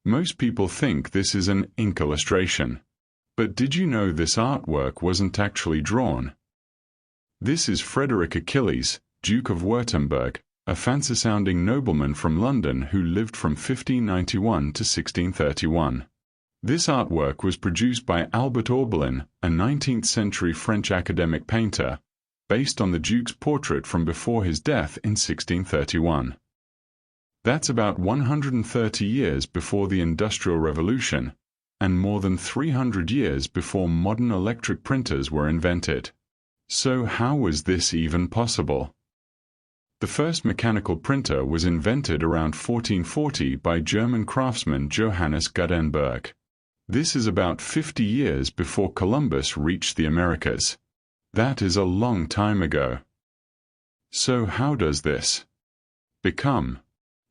Most people think this is an ink illustration. But did you know this artwork wasn't actually drawn? This is Frederick Achilles, Duke of Württemberg, a fancy-sounding nobleman from London who lived from 1591 to 1631. This artwork was produced by Albert Orbelin, a 19th-century French academic painter, based on the Duke's portrait from before his death in 1631. That's about 130 years before the Industrial Revolution, and more than 300 years before modern electric printers were invented. So how was this even possible? The first mechanical printer was invented around 1440 by German craftsman Johannes Gutenberg. This is about 50 years before Columbus reached the Americas. That is a long time ago. So how does this become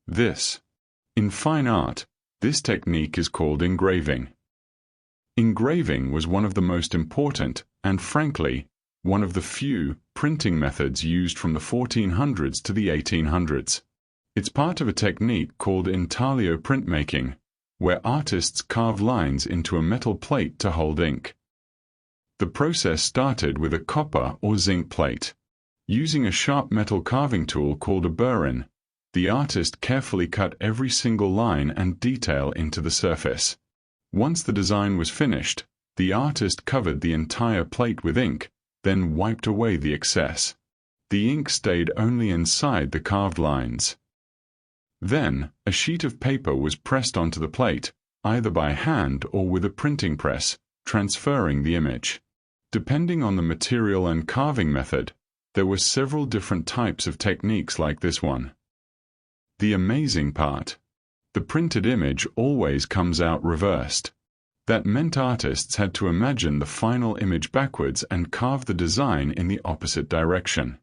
this? In fine art, this technique is called engraving. Engraving was one of the most important, and frankly, one of the few, printing methods used from the 1400s to the 1800s. It's part of a technique called intaglio printmaking, where artists carve lines into a metal plate to hold ink. The process started with a copper or zinc plate. Using a sharp metal carving tool called a burin, the artist carefully cut every single line and detail into the surface. Once the design was finished, the artist covered the entire plate with ink, then wiped away the excess. The ink stayed only inside the carved lines. Then, a sheet of paper was pressed onto the plate, either by hand or with a printing press, transferring the image. Depending on the material and carving method, there were several different types of techniques like this one. The amazing part: the printed image always comes out reversed. That meant artists had to imagine the final image backwards and carve the design in the opposite direction.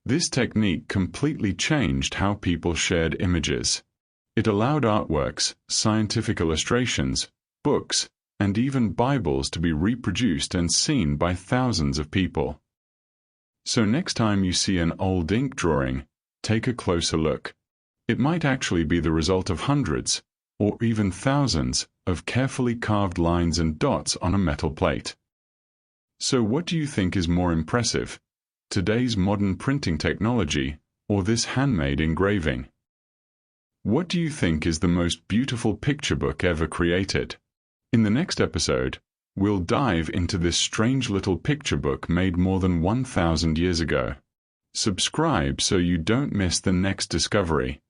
This technique completely changed how people shared images. It allowed artworks, scientific illustrations, books, and even Bibles to be reproduced and seen by thousands of people. So next time you see an old ink drawing, take a closer look. It might actually be the result of hundreds, or even thousands, of carefully carved lines and dots on a metal plate. So what do you think is more impressive, today's modern printing technology, or this handmade engraving? What do you think is the most beautiful picture book ever created? In the next episode, we'll dive into this strange little picture book made more than 1,000 years ago. Subscribe so you don't miss the next discovery.